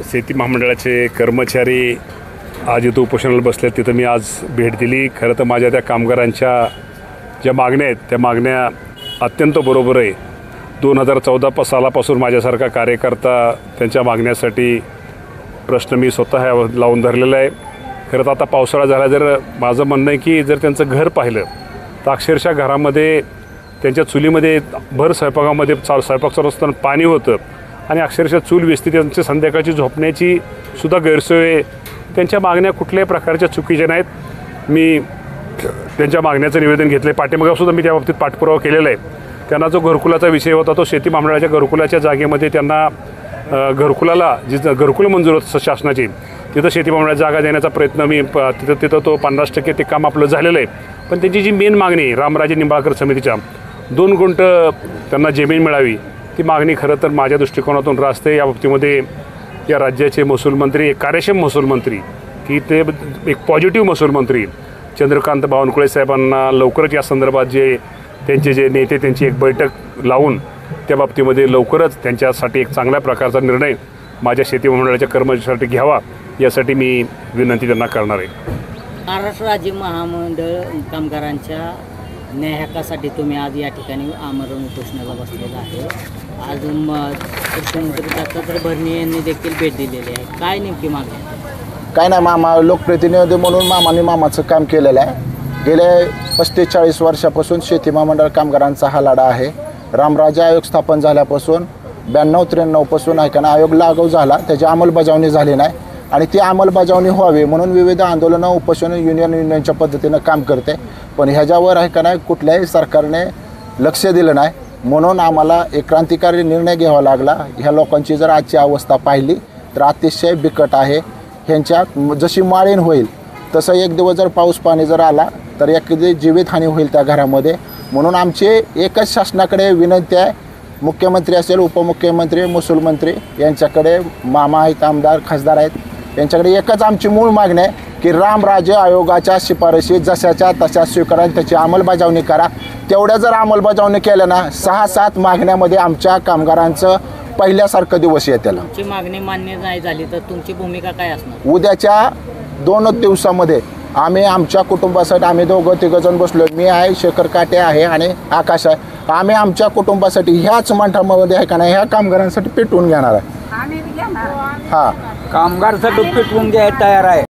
शेती महामंडळाचे कर्मचारी आज इथं उपोषणाला बसले, तिथं मी आज भेट दिली। खरं तर माझ्या त्या कामगारांच्या ज्या मागण्या आहेत त्या मागण्या अत्यंत बरोबर आहे। 2014 सालापासून माझ्यासारखा कार्यकर्ता त्यांच्या मागण्यासाठी प्रश्न मी स्वतः लावून धरलेला आहे। खरं तर आता पावसाळा झाला, जर माझं म्हणणं आहे की जर त्यांचं घर पाहिलं तर अक्षरशः घरामध्ये त्यांच्या चुलीमध्ये भर स्वयंपाकामध्ये स्वयंपाक चालू असताना पाणी होतं आणि अक्षरशः चूल विस्ती, त्यांची संध्याकाळची झोपण्याची सुद्धा गैरसोय। त्यांच्या मागण्या कुठल्याही प्रकारच्या चुकीच्या नाहीत। मी त्यांच्या मागण्याचं निवेदन घेतलं आहे, पाठीमागेसुद्धा मी त्या बाबतीत पाठपुरावा केलेला आहे। त्यांना जो घरकुलाचा विषय होता तो शेती महामंडळाच्या घरकुलाच्या जागेमध्ये त्यांना घरकुलाला जी घरकुल मंजूर होतं शासनाची, तिथं शेती महामंडळाची जागा देण्याचा प्रयत्न मी तिथं तो 50% ते काम आपलं झालेलं आहे। पण त्यांची जी मेन मागणी आहे रामराजे निंबाळकर समितीच्या 2 गुंठ त्यांना जमीन मिळावी, ती मागणी खरं तर माझ्या दृष्टिकोनातून रास्ते या बाबतीमध्ये या राज्याचे महसूल मंत्री, एक कार्यक्षम महसूल मंत्री, की ते एक पॉझिटिव्ह महसूल मंत्री चंद्रकांत बावनकुळे साहेबांना लवकरच या संदर्भात जे त्यांचे जे नेते त्यांची एक बैठक लावून त्या बाबतीमध्ये लवकरच त्यांच्यासाठी एक चांगल्या प्रकारचा निर्णय माझ्या शेती महामंडळाच्या कर्मचाऱ्यांसाठी घ्यावा, यासाठी मी विनंती त्यांना करणार आहे। महाराष्ट्र राज्य महामंडळ कामगारांच्या न्याय हक्कासाठी तुम्ही आज या ठिकाणी आमरण उपोषणाला बसलेला आहे। आज मुख्यमंत्री दत्तात्रय भरणे यांनी देखील भेट दिलेली आहे, काय नेमकी मागणी? काय नाही, मामा लोकप्रतिनिधी म्हणून मामाने मामाचं काम केलेलं आहे। गेल्या 35-40 वर्षापासून शेती महामंडळ कामगारांचा हा लढा आहे। रामराजे आयोग स्थापन झाल्यापासून 92-93 पासून आहे का ना आयोग लागू झाला, त्याची अंमलबजावणी झाली नाही आणि ती अंमलबजावणी व्हावी म्हणून विविध आंदोलनं उपोषण युनियनच्या पद्धतीनं काम करते। पण ह्याच्यावर आहे का नाही कुठल्याही सरकारने लक्ष दिलं नाही, म्हणून आम्हाला एक क्रांतिकारी निर्णय घ्यावा लागला। ह्या लोकांची जर आजची अवस्था पाहिली तर अतिशय बिकट आहे। ह्यांच्यात जशी माळीण होईल तसं एक दिवस जर पाऊस पाणी जर आला तर एखादी जीवितहानी होईल त्या घरामध्ये। म्हणून आमची एकच शासनाकडे विनंती आहे, मुख्यमंत्री असेल, उपमुख्यमंत्री, महसूल मंत्री यांच्याकडे, मामा आहेत, आमदार खासदार आहेत, यांच्याकडे एकच आमची मूळ मागणी आहे की रामराजे आयोगाच्या शिफारशी जशाच्या तशा स्वीकारा, त्याची अंमलबजावणी करा। तेवढ्या जर अंमलबजावणी केलं ना 6-7 मागण्यामध्ये आमच्या कामगारांचं पहिल्यासारखं दिवस येतील। तुमची मागणी मान्य नाही झाली तर तुमची भूमिका काय असणार? उद्याच्या 2 दिवसामध्ये आम्ही आमच्या कुटुंबासाठी, आम्ही 2-3 जण बसलो, मी आहे, शेखर काटे आहे आणि आकाश आहे, आम्ही आमच्या कुटुंबासाठी ह्याच मंठपामध्ये आहे का नाही ह्या कामगारांसाठी पेटवून घेणार आहे। कामगार पेटवून घ्यायला तयार आहे।